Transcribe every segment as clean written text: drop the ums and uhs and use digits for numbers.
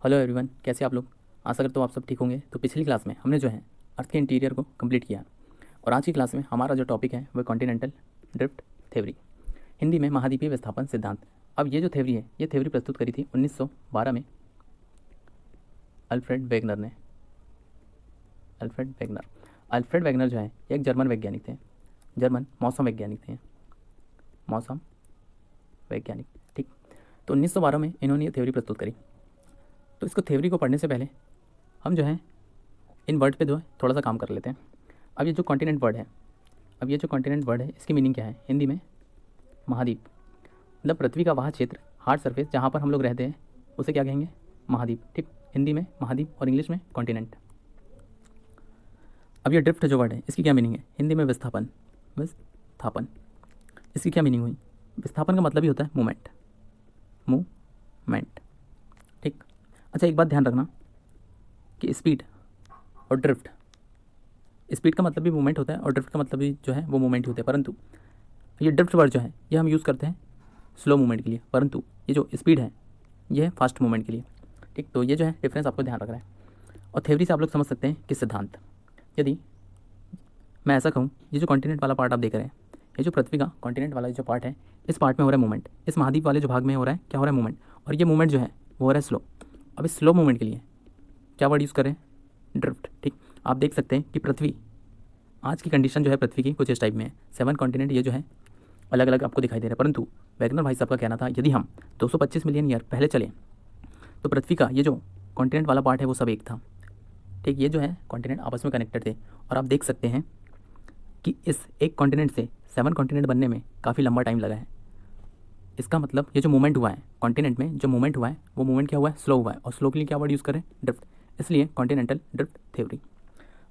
Hello everyone, कैसे आप लोग। आशा करता हूँ आप सब ठीक होंगे। तो पिछली क्लास में हमने जो है अर्थ के इंटीरियर को कंप्लीट किया और आज की क्लास में हमारा जो टॉपिक है वह कॉन्टिनेंटल ड्रिफ्ट थ्योरी, हिंदी में महाद्वीपीय विस्थापन सिद्धांत। अब ये जो थ्योरी है ये थ्योरी प्रस्तुत करी थी 1912 में अल्फ्रेड वेगनर ने। अल्फ्रेड वेगनर जो है एक जर्मन वैज्ञानिक थे, जर्मन मौसम वैज्ञानिक थे, मौसम वैज्ञानिक। ठीक, तो 1912 में इन्होंने ये थ्योरी प्रस्तुत करी। तो इसको थ्योरी को पढ़ने से पहले हम जो है इन वर्ड पे जो है थोड़ा सा काम कर लेते हैं। अब ये जो कॉन्टिनेंट वर्ड है इसकी मीनिंग क्या है हिंदी में? महाद्वीप, मतलब पृथ्वी का वह क्षेत्र, हार्ड सरफेस जहाँ पर हम लोग रहते हैं उसे क्या कहेंगे? महाद्वीप। ठीक, हिंदी में महाद्वीप और इंग्लिश में कॉन्टिनेंट। अब ये ड्रिफ्ट जो वर्ड है इसकी क्या मीनिंग है हिंदी में? विस्थापन। इसकी क्या मीनिंग हुई? विस्थापन का मतलब ही होता है मूवमेंट। ठीक, अच्छा एक बात ध्यान रखना कि स्पीड और ड्रिफ्ट, स्पीड का मतलब भी मूवमेंट होता है और ड्रिफ्ट का मतलब भी जो है वो मूवमेंट ही होता है, परंतु ये ड्रिफ्ट वर्ड जो है ये हम यूज़ करते हैं स्लो मूवमेंट के लिए, परंतु ये जो स्पीड है ये है फास्ट मूवमेंट के लिए। ठीक, तो ये जो है डिफरेंस आपको ध्यान रखना है। और थ्योरी से आप लोग समझ सकते हैं कि सिद्धांत, यदि मैं ऐसा कहूँ ये जो कॉन्टिनेंट वाला पार्ट आप देख रहे हैं, ये जो पृथ्वी का कॉन्टिनेंट वाला जो पार्ट है इस पार्ट में हो रहा है मूवमेंट, इस महाद्वीप वाले जो भाग में हो रहा है क्या हो रहा है? मूवमेंट। और ये मूवमेंट जो है वो हो रहा है स्लो। अब इस स्लो मूवमेंट के लिए क्या वर्ड यूज़ करें? ड्रिफ्ट। ठीक, आप देख सकते हैं कि पृथ्वी आज की कंडीशन जो है पृथ्वी की कुछ इस टाइप में है। 7 कॉन्टिनेंट ये जो है अलग अलग आपको दिखाई दे रहा है, परंतु वैगनर भाई साहब का कहना था यदि हम 225 मिलियन ईयर पहले चले तो पृथ्वी का ये जो कॉन्टिनेंट वाला पार्ट है वो सब एक था। ठीक, ये जो है कॉन्टिनेंट आपस में कनेक्टेड थे और आप देख सकते हैं कि इस एक कॉन्टिनेंट से 7 कॉन्टिनेंट बनने में काफ़ी लंबा टाइम लगा है। इसका मतलब ये जो मूवमेंट हुआ है कॉन्टिनेंट में, जो मूवमेंट हुआ है वो मूवमेंट क्या हुआ है? स्लो हुआ है। और स्लो के लिए क्या वर्ड यूज़ करें? ड्रिफ्ट। इसलिए continental drift theory.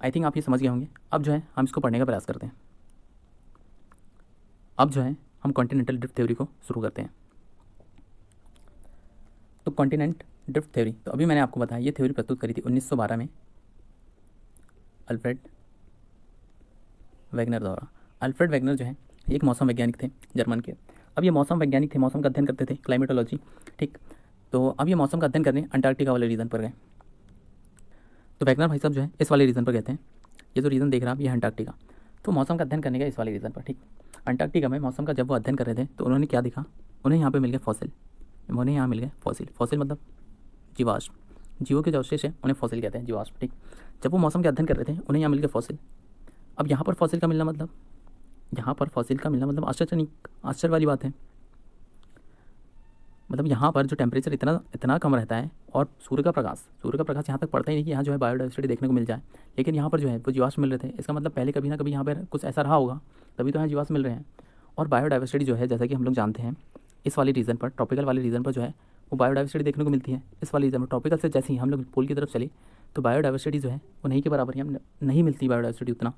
I think आप ये समझ गए होंगे। अब जो है हम इसको पढ़ने का प्रयास करते हैं। अब जो है हम कॉन्टिनेंटल ड्रिफ्ट थ्योरी को शुरू करते हैं। तो कॉन्टिनेंट ड्रिफ्ट थ्योरी, तो अभी मैंने आपको बताया ये थ्योरी प्रस्तुत करी थी 1912 में अल्फ्रेड वेगनर द्वारा। अल्फ्रेड वेगनर जो है एक मौसम वैज्ञानिक थे जर्मन के। अब ये मौसम वैज्ञानिक थे, मौसम का अध्ययन करते थे, क्लाइमेटोलॉजी। ठीक, तो अब ये मौसम का अध्ययन करने अंटार्कटिका वाले रीजन पर गए। तो वैगनर भाई साहब जो है इस वाले रीजन पर गए थे। ये जो रीजन देख रहा है आप, ये अंटार्कटिका। तो मौसम का अध्ययन करने का इस वाले रीजन पर। ठीक, अंटार्कटिका में मौसम का जब वो अध्ययन कर रहे थे तो उन्होंने क्या देखा? उन्हें यहाँ पे मिल गए फॉसिल। फॉसिल मतलब जीवाश्म, जीवों के जो अवशेष है उन्हें फॉसिल कहते हैं, जीवाश्म। ठीक, जब वो मौसम के अध्ययन कर रहे थे उन्हें यहाँ मिल गए फॉसिल। अब यहाँ पर फॉसिल का मिलना मतलब आश्चर्य वाली बात है। मतलब यहाँ पर जो टेम्परेचर इतना कम रहता है और सूर्य का प्रकाश यहाँ तक पड़ता ही नहीं कि यहाँ जो है बायोडाइवर्सिटी देखने को मिल जाए, लेकिन यहाँ पर जो है वो जीवाश्म मिल रहे थे। इसका मतलब पहले कभी ना कभी यहाँ पर कुछ ऐसा रहा होगा, तभी तो यहाँ जीवाश्म मिल रहे हैं। और बायोडाइवर्सिटी जो है जैसा कि हम लोग जानते हैं इस वाले रीजन पर, ट्रॉपिकल वाले रीजन पर जो है वो बायोडाइवर्सिटी देखने को मिलती है। इस वाले रीजन में ट्रॉपिकल से जैसे ही हम लोग पोल की तरफ चले तो बायोडाइवर्सिटी जो है वो नहीं के बराबर, यहाँ नहीं मिलती बायोडाइवर्सिटी उतना,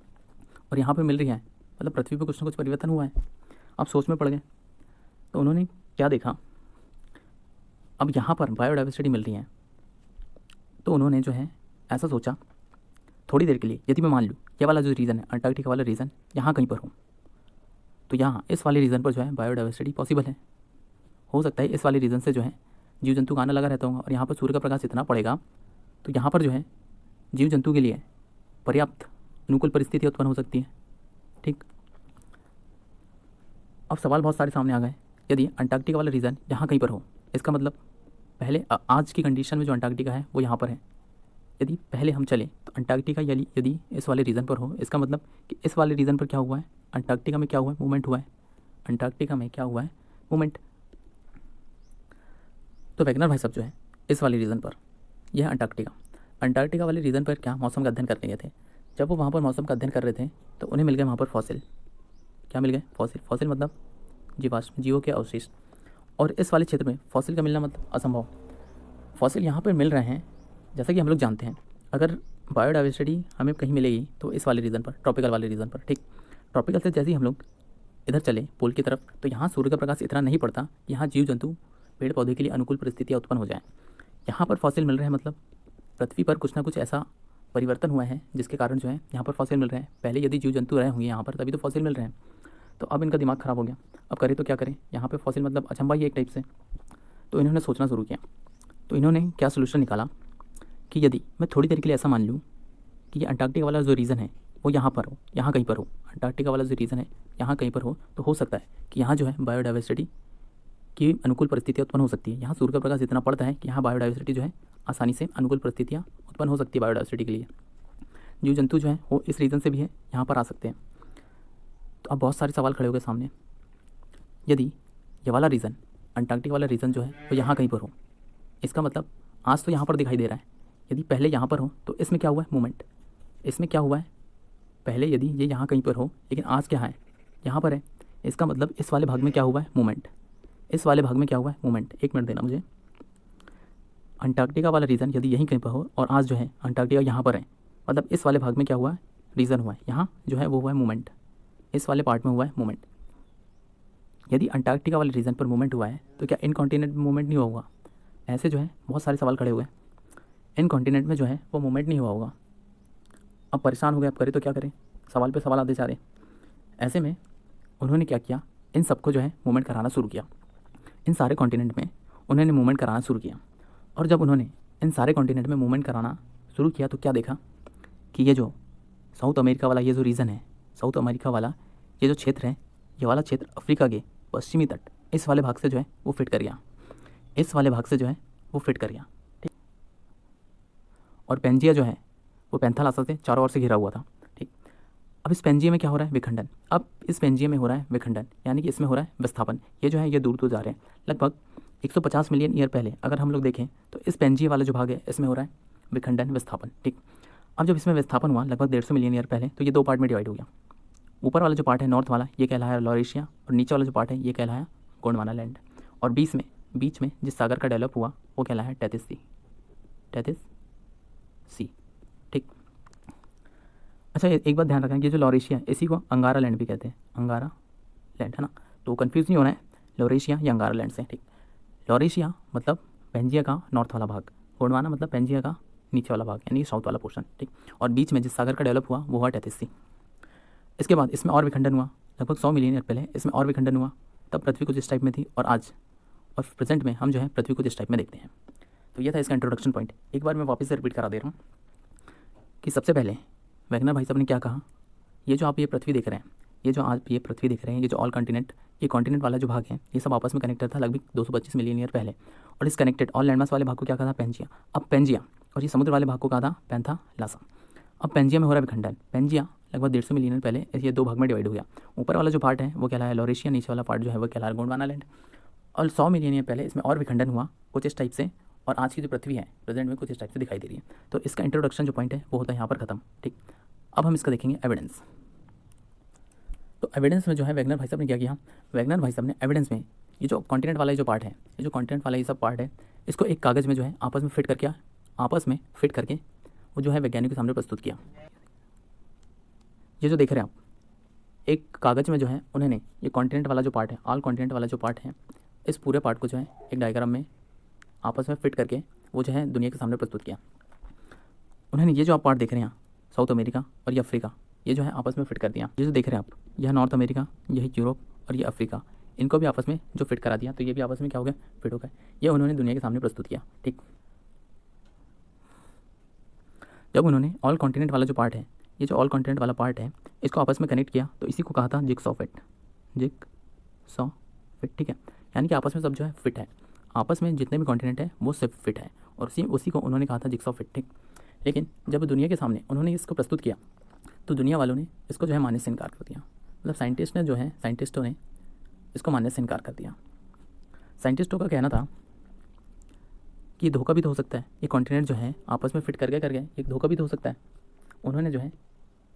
और यहाँ पर मिल रही है। मतलब पृथ्वी पर कुछ ना कुछ परिवर्तन हुआ है। आप सोच में पड़ गए। तो उन्होंने क्या देखा? अब यहाँ पर बायोडाइवर्सिटी मिल रही है तो उन्होंने जो है ऐसा सोचा थोड़ी देर के लिए, यदि मैं मान लूँ ये वाला जो रीज़न है अंटार्कटिका वाला रीज़न यहाँ कहीं पर हूँ, तो यहाँ इस वाले रीज़न पर जो है बायोडाइवर्सिटी पॉसिबल है। हो सकता है इस वाले रीज़न से जो है जीव जंतु का आना लगा रहता होगा और यहाँ पर सूर्य का प्रकाश इतना पड़ेगा तो यहाँ पर जो है जीव जंतु के लिए पर्याप्त अनुकूल परिस्थिति उत्पन्न हो सकती है। ठीक, अब सवाल बहुत सारे सामने आ गए। यदि अंटार्कटिका वाला रीजन यहाँ कहीं पर हो, इसका मतलब पहले आज की कंडीशन में जो अंटार्कटिका है वो यहाँ पर है। यदि पहले हम चले तो अंटार्कटिका यदि इस वाले रीजन पर हो, इसका मतलब कि इस वाले रीजन पर क्या हुआ है? अंटार्कटिका में क्या हुआ है? मूवमेंट हुआ है। अंटार्कटिका में क्या हुआ है? मूवमेंट। तो वैगनर भाई साहब जो है इस वाले रीजन पर, यह है अंटार्कटिका वाले रीजन पर क्या मौसम का अध्ययन करने गए थे। जब वो वहाँ पर मौसम का अध्ययन कर रहे थे तो उन्हें मिल गए वहाँ पर फॉसिल। क्या मिल गए? फॉसिल मतलब जीवाश्म, जीवों के अवशेष। और इस वाले क्षेत्र में फॉसिल का मिलना मतलब असंभव। फॉसिल यहाँ पर मिल रहे हैं, जैसा कि हम लोग जानते हैं अगर बायोडाइवर्सिटी हमें कहीं मिलेगी तो इस वाले रीजन पर, ट्रॉपिकल वाले रीजन पर। ठीक, ट्रॉपिकल से जैसे ही हम लोग इधर चले पोल की तरफ तो यहाँ सूर्य का प्रकाश इतना नहीं पड़ता, यहाँ जीव जंतु पेड़ पौधे के लिए अनुकूल परिस्थितियाँ उत्पन्न हो जाएँ। यहाँ पर फॉसिल मिल रहे हैं, मतलब पृथ्वी पर कुछ ना कुछ ऐसा परिवर्तन हुआ है जिसके कारण जो है यहाँ पर फॉसिल मिल रहे हैं। पहले यदि जीव जंतु रहे होंगे यहाँ पर तभी तो फॉसिल मिल रहे हैं। तो अब इनका दिमाग ख़राब हो गया। अब करें तो क्या करें? यहाँ पे फॉसिल मतलब अचंभा ही एक टाइप से। तो इन्होंने सोचना शुरू किया तो इन्होंने क्या सोल्यूशन निकाला कि यदि मैं थोड़ी देर के लिए ऐसा मान लूँ कि ये अंटार्कटिका वाला जो रीजन है वो यहाँ पर हो, यहाँ कहीं पर हो, अंटार्कटिका वाला जो रीजन है यहाँ कहीं पर हो, तो हो सकता है कि यहाँ जो है बायोडाइवर्सिटी की अनुकूल परिस्थितियाँ उत्पन्न हो सकती है। यहाँ सूर्य का प्रकाश इतना पड़ता है कि यहाँ बायोडाइवर्सिटी जो है आसानी से अनुकूल परिस्थितियाँ उत्पन्न हो सकती है बायोडाइवर्सिटी के लिए। जीव जंतु जो है वो इस रीजन से भी है यहाँ पर आ सकते हैं। तो अब बहुत सारे सवाल खड़े हो गए सामने, यदि ये वाला रीजन अंटार्कटिका वाला रीजन जो है वो यहाँ कहीं पर हो, इसका मतलब आज तो यहाँ पर दिखाई दे रहा है, यदि पहले यहाँ पर हो तो इसमें क्या हुआ है मूवमेंट, इसमें क्या हुआ है पहले यदि ये यहाँ कहीं पर हो लेकिन आज क्या है यहाँ पर है, इसका मतलब इस वाले भाग में क्या हुआ है मूवमेंट, इस वाले भाग में क्या हुआ है मूवमेंट। एक मिनट देना मुझे। अंटार्कटिका वाला रीजन यदि यहीं कहीं पर हो और आज जो है अंटार्कटिका यहाँ पर है, मतलब इस वाले भाग में क्या हुआ है रीजन हुआ है, यहाँ जो है वो हुआ है मूवमेंट, इस वाले पार्ट में हुआ है मूवमेंट। यदि अंटार्कटिका वाले रीजन पर मूवमेंट हुआ है तो क्या इन कॉन्टिनेंट में मूवमेंट नहीं हुआ होगा? ऐसे जो है बहुत सारे सवाल खड़े हुए हैं, इन कॉन्टिनेंट में जो है वो मूवमेंट नहीं हुआ होगा। अब परेशान हो गए, अब करें तो क्या करें, सवाल पे सवाल आते जा रहे। ऐसे में उन्होंने क्या किया, इन सबको जो है मूवमेंट कराना शुरू किया, इन सारे कॉन्टिनेंट में उन्होंने मूवमेंट कराना शुरू किया। और जब उन्होंने इन सारे कॉन्टिनेंट में मूवमेंट कराना शुरू किया तो क्या देखा कि ये जो साउथ अमेरिका वाला ये जो रीजन है, साउथ अमेरिका वाला ये जो क्षेत्र है, ये वाला क्षेत्र अफ्रीका के पश्चिमी तट इस वाले भाग से जो है वो फिट कर गया, इस वाले भाग से जो है वो फिट कर गया, ठीक। और पेंजिया जो है वो पेंथालासा से चारों ओर से घिरा हुआ था, ठीक। अब इस पेंजिया में क्या हो रहा है विखंडन, अब इस पेंजिया में हो रहा है विखंडन, यानी कि इसमें हो रहा है विस्थापन। ये जो है ये दूर दूर जा रहे हैं, लगभग 150 मिलियन ईयर पहले अगर हम लोग देखें तो इस पेंजिया वाला जो भाग है इसमें हो रहा है विखंडन विस्थापन, ठीक। अब जब इसमें विस्थापन हुआ लगभग 150 मिलियन ईयर पहले, तो ये दो पार्ट में डिवाइड हो गया। ऊपर वाला जो पार्ट है नॉर्थ वाला ये कहलाया लॉरेशिया, और नीचे वाला जो पार्ट है ये कहलाया गोंडवाना लैंड, और बीच में जिस सागर का डेवलप हुआ वो कहलाया टेथिस सी, ठीक। अच्छा एक बात ध्यान रखना, ये जो लॉरेशिया इसी को अंगारा लैंड भी कहते हैं, अंगारा लैंड है ना, तो कंफ्यूज नहीं होना है लॉरेशिया या अंगारा लैंड से, ठीक। लॉरेशिया मतलब पेंजिया का नॉर्थ वाला भाग, गोंडवाना मतलब पेंजिया का नीचे वाला भाग यानी साउथ वाला पोर्शन, ठीक। और बीच में जिस सागर का डेवलप हुआ वो हुआ टेथिस सी। इसके बाद इसमें और विखंडन हुआ, लगभग 100 मिलियन ईयर पहले इसमें और विखंडन हुआ, तब पृथ्वी कुछ इस टाइप में थी और आज और प्रेजेंट में हम जो है पृथ्वी को इस टाइप में देखते हैं। तो ये था इसका इंट्रोडक्शन पॉइंट। एक बार मैं वापस से रिपीट करा दे रहा हूँ कि सबसे पहले वैगनर भाई साहब ने क्या कहा, ये जो आप ये पृथ्वी देख रहे हैं, ये जो आप ये पृथ्वी देख रहे हैं, ये जो ऑल कॉन्टिनेंट, ये कॉन्टिनेंट वाला जो भाग है ये सब आपस में कनेक्टेड था लगभग 225 मिलियन ईयर पहले, और इस कनेक्टेड ऑल लैंडमास वाले भाग को क्या कहा था पेंजिया। अब पेंजिया और ये समुद्र वाले भाग को कहा था पेंथालासा। अब पेंजिया में हो रहा है विखंडन, पेंजिया लगभग 150 मिलियन ईयर पहले ये दो भाग में डिवाइड हो गया। ऊपर वाला जो पार्ट है वो कहलाया लॉरेशिया, नीचे वाला पार्ट जो है वो कहलाया गोंडवाना लैंड। और 100 मिलियन ईयर पहले इसमें और विखंडन हुआ कुछ इस टाइप से, और आज की जो पृथ्वी है प्रेजेंट में कुछ इस टाइप से दिखाई दे रही है। तो इसका इंट्रोडक्शन जो पॉइंट है वो होता है यहाँ पर खत्म, ठीक। अब हम इसका देखेंगे एविडेंस। तो एविडेंस में जो है वैगनर भाई साहब ने क्या किया, वैगनर भाई साहब ने एविडेंस में ये जो कॉन्टिनेंट वाला जो पार्ट है, ये जो कॉन्टिनेंट वाला ये सब पार्ट है, इसको एक कागज़ में जो है आपस में फिट करके वो जो है वैज्ञानिक के सामने प्रस्तुत किया। ये जो देख रहे हैं आप, एक कागज़ में जो है उन्होंने ये कॉन्टिनेंट वाला जो पार्ट है, ऑल कॉन्टिनेंट वाला जो पार्ट है, इस पूरे पार्ट को जो है एक डायग्राम में आपस में फिट करके वो जो है दुनिया के सामने प्रस्तुत किया। उन्होंने ये जो आप पार्ट देख रहे हैं साउथ अमेरिका और ये अफ्रीका, ये जो है आपस में फिट कर दिया। ये जो देख रहे हैं आप, यह नॉर्थ अमेरिका, यह यूरोप और ये अफ्रीका, इनको भी आपस में जो फिट करा दिया, तो ये भी आपस में क्या हो गया फिट हो गए। ये उन्होंने दुनिया के सामने प्रस्तुत किया, ठीक। जब उन्होंने ऑल कॉन्टिनेंट वाला जो पार्ट है, ये जो ऑल कॉन्टिनेंट वाला पार्ट है, इसको आपस में कनेक्ट किया, तो इसी को कहा था जिगसॉ फिट, ठीक है। यानी कि आपस में सब जो है फिट है, आपस में जितने भी कॉन्टिनेंट है वो सब फिट है, और उसी को उन्होंने कहा था जिगसॉ फिट, ठीक। लेकिन जब दुनिया के सामने उन्होंने इसको प्रस्तुत किया तो दुनिया वालों ने इसको जो है मानने से इनकार कर दिया, मतलब साइंटिस्टों ने इसको मानने से इनकार कर दिया। साइंटिस्टों का कहना था कि ये धोखा भी तो हो सकता है, ये कॉन्टिनेंट जो है आपस में फिट कर गए, एक धोखा भी तो हो सकता है। उन्होंने जो है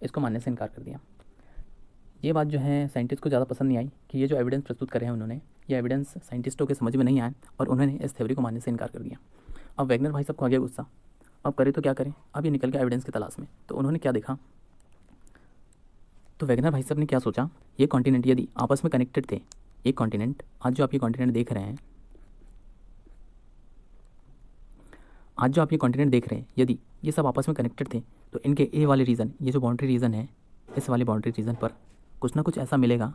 इसको मानने से इनकार कर दिया। ये बात जो है साइंटिस्ट को ज़्यादा पसंद नहीं आई कि ये जो एविडेंस प्रस्तुत करे हैं उन्होंने, ये एविडेंस साइंटिस्टों के समझ में नहीं आया और उन्होंने इस थ्योरी को मानने से इनकार कर दिया। अब वैगनर भाई साहब को आ गया गुस्सा, अब करे तो क्या करें, अब ये निकल गया एविडेंस की तलाश में। तो उन्होंने क्या देखा, तो वैगनर भाई साहब ने क्या सोचा, ये कॉन्टिनेंट यदि आपस में कनेक्टेड थे, ये कॉन्टिनेंट आज जो आप ये कॉन्टिनेंट देख रहे हैं, यदि ये सब आपस में कनेक्टेड थे, तो इनके ए वाले रीजन, ये जो बाउंड्री रीजन है, इस वाले बाउंड्री रीजन पर कुछ ना कुछ ऐसा मिलेगा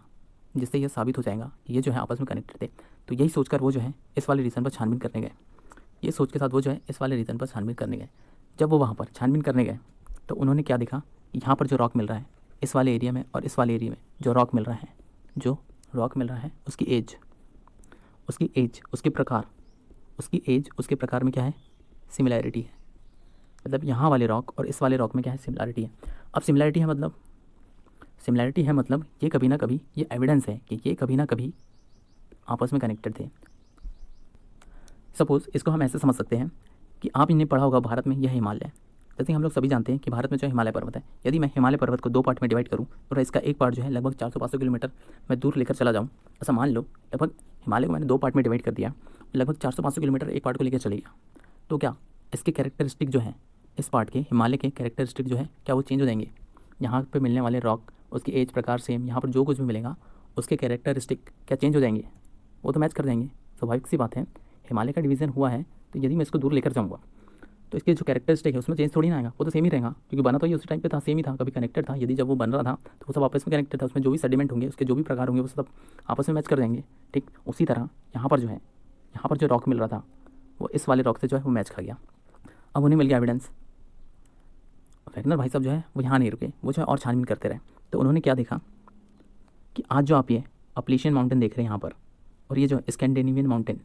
जिससे यह साबित हो जाएगा कि ये जो है आपस में कनेक्टेड थे। तो यही सोचकर वो जो है इस वाले रीजन पर छानबीन करने गए। ये सोच के साथ वो जो है इस वाले रीजन पर छानबीन करने गए। जब वो वहाँ पर छानबीन करने गए तो उन्होंने क्या देखा, यहाँ पर जो रॉक मिल रहा है इस वाले एरिया में और इस वाले एरिया में जो रॉक मिल रहा है उसकी एज, उसके प्रकार में क्या है, सिमिलैरिटी है। मतलब यहाँ वाले रॉक और इस वाले रॉक में क्या है, सिमिलैरिटी है। अब सिमिलैरिटी है मतलब ये कभी ना कभी, ये एविडेंस है कि ये कभी ना कभी आपस में कनेक्टेड थे। सपोज़ इसको हम ऐसे समझ सकते हैं कि आप इन्हें पढ़ा होगा, भारत में यह हिमालय है। जैसे हम लोग सभी जानते हैं कि भारत में जो हिमालय पर्वत है, यदि मैं हिमालय पर्वत को 2 पार्ट में डिवाइड करूँ और इसका एक पार्ट जो है लगभग 400-500 किलोमीटर मैं दूर लेकर चला जाऊँ, ऐसा मान लो लगभग हिमालय को मैंने 2 पार्ट में डिवाइड कर दिया, लगभग 400-500 किलोमीटर एक पार्ट को लेकर चले गया, तो क्या इसके कैरेक्टरिस्टिक जो है, इस पार्ट के हिमालय के कैरेक्टरिस्टिक जो है क्या वो चेंज हो जाएंगे? यहाँ पर मिलने वाले रॉक, उसकी एज, प्रकार सेम, यहाँ पर जो कुछ भी मिलेगा उसके कैरेक्टरिस्टिक क्या चेंज हो जाएंगे? वो तो मैच कर जाएंगे। स्वाभाविक सी बात है, हिमालय का डिवीज़न हुआ है तो यदि मैं इसको दूर लेकर जाऊँगा तो इसके जो कैरेक्टरिस्टिक है उसमें चेंज थोड़ी ना आएगा, वो तो सेम ही रहेगा, क्योंकि बना तो ये उसी टाइम पे था, सेम ही था, कभी कनेक्टेड था। यदि जब वो बन रहा था तो वो सब आपस में कनेक्टेड था, उसमें जो भी सेडिमेंट होंगे, उसके जो भी प्रकार होंगे वो सब आपस में मैच कर जाएंगे। ठीक उसी तरह यहाँ पर जो है, यहाँ पर जो रॉक मिल रहा था वो इस वाले रॉक से जो है वो मैच खा गया। अब उन्हें मिल गया एविडेंस। वैगनर भाई साहब जो है वो यहाँ नहीं रुके, वो जो है और छानबीन करते रहे। तो उन्होंने क्या देखा कि आज जो आप ये अपलेशियन माउंटेन देख रहे हैं यहाँ पर, और ये जो स्कैंडिनेवियन माउंटेन,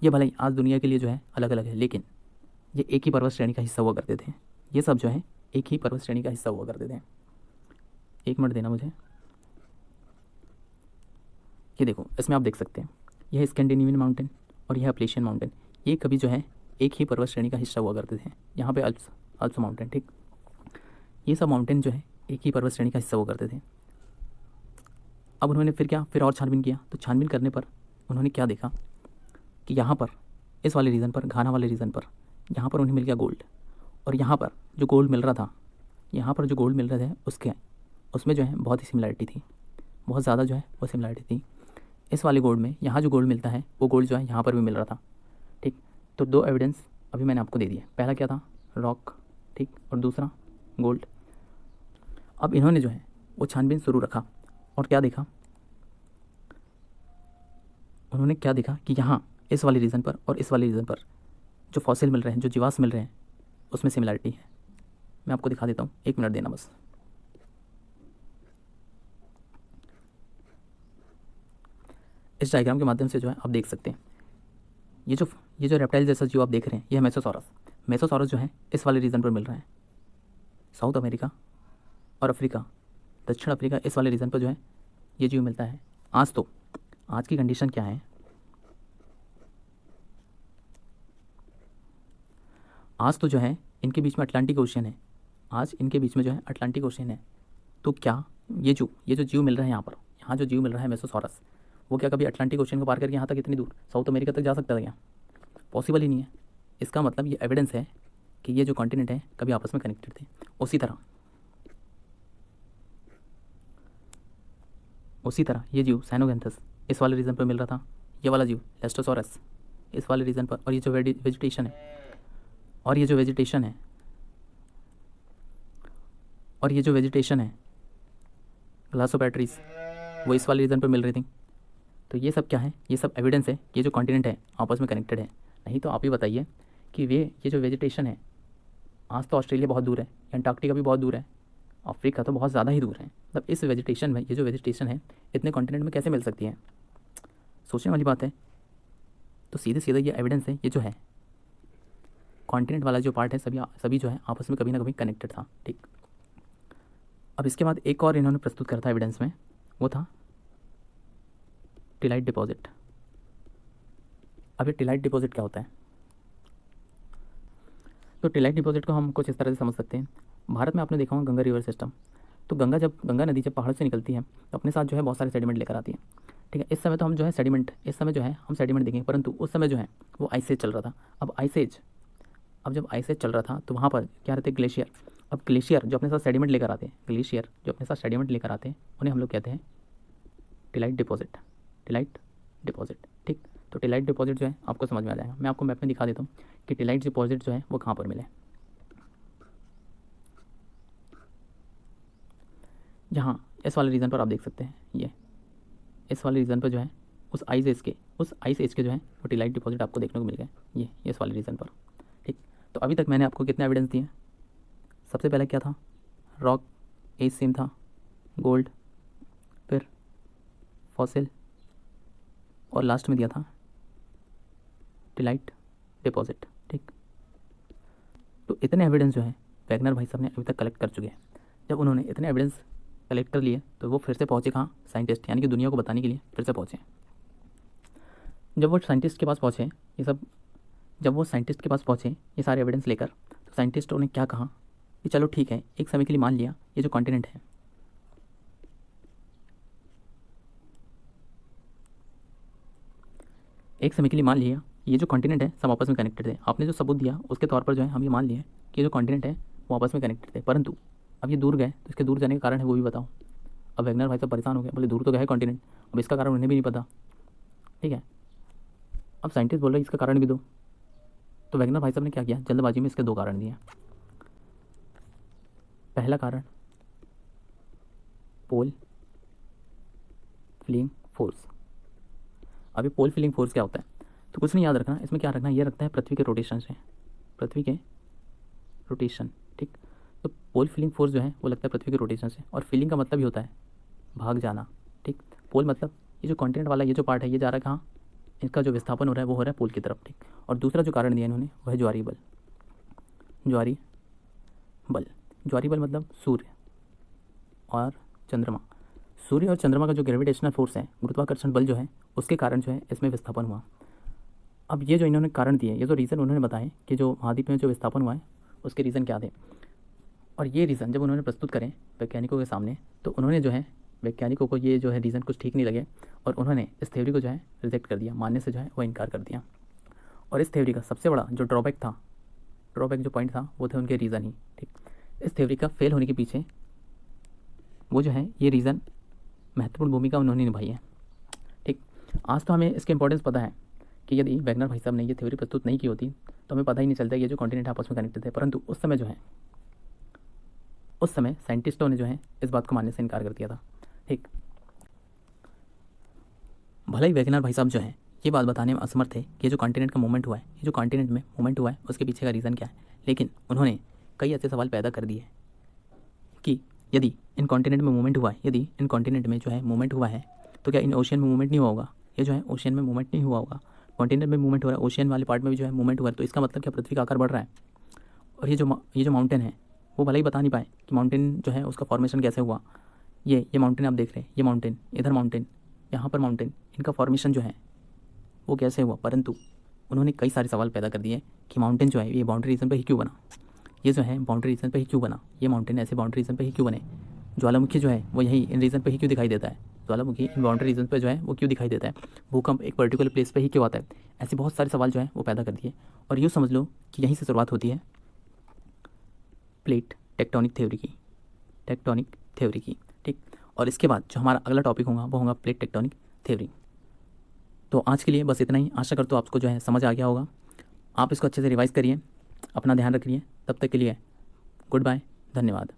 ये भले ही आज दुनिया के लिए जो है अलग अलग है, लेकिन ये एक ही पर्वत श्रेणी का हिस्सा हुआ करते थे। ये सब जो है एक ही पर्वत श्रेणी का हिस्सा हुआ करते थे। एक मिनट देना मुझे। ये देखो, इसमें आप देख सकते हैं यह स्कैंडिनेवियन माउंटेन और यह अपलेशियन माउंटेन, ये कभी जो है एक ही पर्वत श्रेणी का हिस्सा हुआ करते थे। यहाँ पे अल्प्स माउंटेन, ठीक, ये सब माउंटेन जो है एक ही पर्वत श्रेणी का हिस्सा हुआ करते थे। अब उन्होंने फिर और छानबीन किया। तो छानबीन करने पर उन्होंने क्या देखा कि यहाँ पर इस वाले रीजन पर, घाना वाले रीजन पर, यहाँ पर उन्हें मिल गया गोल्ड। और यहाँ पर जो गोल्ड मिल रहा था, यहाँ पर जो गोल्ड मिल रहे थे उसमें जो है बहुत ही सिमिलैरिटी थी, बहुत ज़्यादा जो है वो सिमिलैरिटी थी। इस वाले गोल्ड में यहाँ जो गोल्ड मिलता है वो गोल्ड जो है यहाँ पर भी मिल रहा था। ठीक, तो 2 एविडेंस अभी मैंने आपको दे दिए। पहला क्या था, रॉक, ठीक, और दूसरा गोल्ड। अब इन्होंने जो है वो छानबीन शुरू रखा और क्या देखा, उन्होंने क्या देखा कि यहाँ इस वाले रीजन पर और इस वाले रीजन पर जो फॉसिल मिल रहे हैं, जो जीवाश्म मिल रहे हैं, उसमें सिमिलैरिटी है। मैं आपको दिखा देता हूँ, 1 मिनट देना बस। इस डायग्राम के माध्यम से जो है आप देख सकते हैं ये जो रेप्टाइल जैसा जीव आप देख रहे हैं, ये है मेसोसॉरस जो है इस वाले रीजन पर मिल रहा है। साउथ अमेरिका और अफ्रीका, दक्षिण अफ्रीका, इस वाले रीजन पर जो है ये जीव मिलता है। आज की कंडीशन क्या है, आज तो जो है इनके बीच में अटलांटिक ओशियन है, आज इनके बीच में जो है अटलांटिक ओशियन है। तो क्या ये जो जीव मिल रहा है यहाँ जो जीव मिल रहा है मेसोसॉरस, वो क्या कभी अटलांटिक ओशियन को पार करके यहाँ तक इतनी दूर साउथ अमेरिका तक जा सकता था क्या? पॉसिबल ही नहीं है। इसका मतलब ये एविडेंस है कि ये जो कॉन्टिनेंट है कभी आपस में कनेक्टेड थे। उसी तरह ये जीव साइनोगैंथस इस वाले रीजन पर मिल रहा था, ये वाला जीव लेस्टोसॉरस इस वाले रीजन पर, और ये जो वेजिटेशन है ग्लासोपैट्रीज, वो इस वाले रीजन पर मिल रही थी। तो ये सब क्या है, ये सब एविडेंस है कि ये जो कॉन्टिनेंट है आपस में कनेक्टेड है। नहीं तो आप ही बताइए कि ये जो वेजिटेशन है, आज तो ऑस्ट्रेलिया बहुत दूर है, अंटार्कटिका भी बहुत दूर है, अफ्रीका तो बहुत ज़्यादा ही दूर है। मतलब इस वेजिटेशन में, ये जो वेजिटेशन है इतने कॉन्टिनेंट में कैसे मिल सकती है? सोचने वाली बात है। तो सीधे ये एविडेंस है, ये जो है कॉन्टिनेंट वाला जो पार्ट है सभी जो है आपस में कभी ना कभी कनेक्टेड था। ठीक, अब इसके बाद एक और इन्होंने प्रस्तुत करा था एविडेंस में, वो था टिलाइट डिपॉजिट। अब ये टिलाइट डिपॉजिट क्या होता है? तो टिलाइट डिपॉजिट को हम कुछ इस तरह से समझ सकते हैं। भारत में आपने देखा होगा गंगा रिवर सिस्टम, तो गंगा नदी जब पहाड़ से निकलती है तो अपने साथ जो है बहुत सारे सेडिमेंट लेकर आती है। ठीक है, इस समय हम सेडिमेंट देखेंगे, परंतु उस समय जो है वो आइस एज चल रहा था। अब जब आइस एज चल रहा था तो वहाँ पर क्या रहते हैं, ग्लेशियर। अब ग्लेशियर जो अपने साथ सेडिमेंट लेकर आते हैं, उन्हें हम लोग कहते हैं टिलाइट डिपॉजिट। ठीक, तो टिलाइट डिपॉजिट जो है आपको समझ में आ जाएगा। मैं आपको मैप में दिखा देता हूँ कि टिलाइट डिपॉजिट जो है वो कहाँ पर मिले। यहाँ इस वाले रीजन पर आप देख सकते हैं, ये इस वाले रीजन पर जो है उस आइस एज के उस आइस एज के जो है वो टिलाइट डिपॉजिट आपको देखने को मिल गए, ये इस वाले रीज़न पर। ठीक, तो अभी तक मैंने आपको कितने एविडेंस दिए? सबसे पहले क्या था? रॉक एज सेम था, गोल्ड, फिर फॉसिल, और लास्ट में दिया था टिलाइट डिपॉजिट। ठीक, तो इतने एविडेंस जो है वैगनर भाई साहब ने अभी तक कलेक्ट कर चुके हैं। जब उन्होंने इतने एविडेंस कलेक्ट कर लिए तो वो फिर से पहुँचे कहाँ? साइंटिस्ट, यानी कि दुनिया को बताने के लिए फिर से पहुँचे। जब वो साइंटिस्ट के पास पहुँचे ये सब, जब वो साइंटिस्ट के पास पहुँचे ये सारे एविडेंस लेकर, तो साइंटिस्टों ने क्या कहा कि चलो ठीक है, एक समय के लिए मान लिया ये जो कॉन्टिनेंट है, एक समय के लिए मान लिया ये जो कॉन्टिनेंट है सब आपस में कनेक्टेड थे। आपने जो सबूत दिया उसके तौर पर जो है हम ये मान लिए कि ये जो कॉन्टिनेंट है वो आपस में कनेक्टेड थे, परंतु अब ये दूर गए तो इसके दूर जाने का कारण है वो भी बताओ। अब वैगनर भाई साहब परेशान हो गए, बोले दूर तो गए कॉन्टिनेंट, अब इसका कारण उन्हें भी नहीं पता। ठीक है, अब साइंटिस्ट बोल रहे इसका कारण भी दो, तो वैगनर भाई साहब ने क्या किया, जल्दबाजी में इसके दो कारण दिए। पहला कारण पोल फिलिंग फोर्स। अभी पोल फिलिंग फोर्स क्या होता है? तो कुछ नहीं याद रखना, इसमें क्या रखना है, ये रखता है पृथ्वी के रोटेशन से, पृथ्वी के रोटेशन। ठीक, तो पोल फिलिंग फोर्स जो है वो लगता है पृथ्वी के रोटेशन से, और फिलिंग का मतलब ही होता है भाग जाना। ठीक, पोल मतलब ये जो कॉन्टिनेंट वाला ये जो पार्ट है ये जा रहा है कहाँ, इसका जो विस्थापन हो रहा है वो हो रहा है पोल की तरफ। ठीक, और दूसरा जो कारण दिया इन्होंने वह है ज्वारीय बल। ज्वारीय बल, ज्वारीय बल मतलब सूर्य और चंद्रमा, सूर्य और चंद्रमा का जो ग्रेविटेशनल फोर्स है, गुरुत्वाकर्षण बल जो है, उसके कारण जो है इसमें विस्थापन हुआ। अब ये जो इन्होंने कारण दिए, ये जो रीज़न उन्होंने बताए कि जो महाद्वीप में जो विस्थापन हुआ है उसके रीज़न क्या थे, और ये रीज़न जब उन्होंने प्रस्तुत करें वैज्ञानिकों के सामने, तो उन्होंने जो है वैज्ञानिकों को ये जो है रीज़न कुछ ठीक नहीं लगे और उन्होंने इस थ्योरी को जो है रिजेक्ट कर दिया, मानने से जो है वो इनकार कर दिया। और इस थ्योरी का सबसे बड़ा जो ड्रॉबैक था, ड्रॉबैक जो पॉइंट था वो थे उनके रीज़न ही। ठीक, इस थ्योरी का फेल होने के पीछे वो जो है ये रीज़न महत्वपूर्ण भूमिका उन्होंने निभाई है। ठीक, आज तो हमें इसके इंपॉर्टेंस पता है कि यदि वैगनर भाई साहब ने ये थ्योरी प्रस्तुत नहीं की होती तो हमें पता ही नहीं चलता ये जो कॉन्टिनेंट आपस में कनेक्टेड थे, परंतु उस समय जो है, उस समय साइंटिस्टों ने जो है इस बात को मानने से इनकार कर दिया था। ठीक, भले ही वैगनर भाई साहब जो है ये बात बताने में असमर्थ थे कि ये जो कॉन्टिनेंट का मूवमेंट हुआ है, ये जो कॉन्टिनेंट में मूवमेंट हुआ है उसके पीछे का रीज़न क्या है, लेकिन उन्होंने कई ऐसे सवाल पैदा कर दिए कि यदि इन कॉन्टिनेंट में मूवमेंट हुआ है, यदि इन कॉन्टिनेंट में जो है मूवमेंट हुआ है तो क्या इन ओशियन में मूवमेंट नहीं हुआ होगा? ये जो है ओशियन में मूवमेंट नहीं हुआ होगा, कॉन्टिनेंट में मूवमेंट हो रहा है, ओशियन वाले पार्ट में भी जो है मूवमेंट हुआ है, तो इसका मतलब क्या पृथ्वी का आकार बढ़ रहा है। और ये जो माउंटेन है वो भले ही बता नहीं पाए कि माउंटेन जो है उसका फॉर्मेशन कैसे हुआ। ये माउंटेन आप देख रहे हैं, ये माउंटेन, इधर माउंटेन, यहाँ पर माउंटेन, इनका फॉर्मेशन जो है वो कैसे हुआ, परंतु उन्होंने कई सारे सवाल पैदा कर दिए कि माउंटेन जो है ये बाउंड्री रीजन पर ही क्यों बना, ये जो है बाउंड्री रीजन पर ही क्यों बना, ये माउंटेन ऐसे बाउंड्री रीजन पर ही क्यों बने, ज्वालामुखी जो है वो यही इन रीजन पर ही क्यों दिखाई देता है, ज्वालामुखी इन बाउंड्री रीजन पर जो है वो क्यों दिखाई देता है, भूकंप एक पर्टिकुलर प्लेस पर ही क्यों आता है। ऐसे बहुत सारे सवाल जो है वो पैदा कर दिए, और यूँ समझ लो कि यहीं से शुरुआत होती है प्लेट टेक्टोनिक थ्योरी की, टेक्टोनिक थ्योरी की। ठीक, और इसके बाद जो हमारा अगला टॉपिक होगा वो होगा प्लेट टेक्टोनिक थ्योरी। तो आज के लिए बस इतना ही, आशा करता हूँ आपको जो है समझ आ गया होगा। आप इसको अच्छे से रिवाइज़ करिए, अपना ध्यान रखिए, तब तक के लिए गुड बाय, धन्यवाद।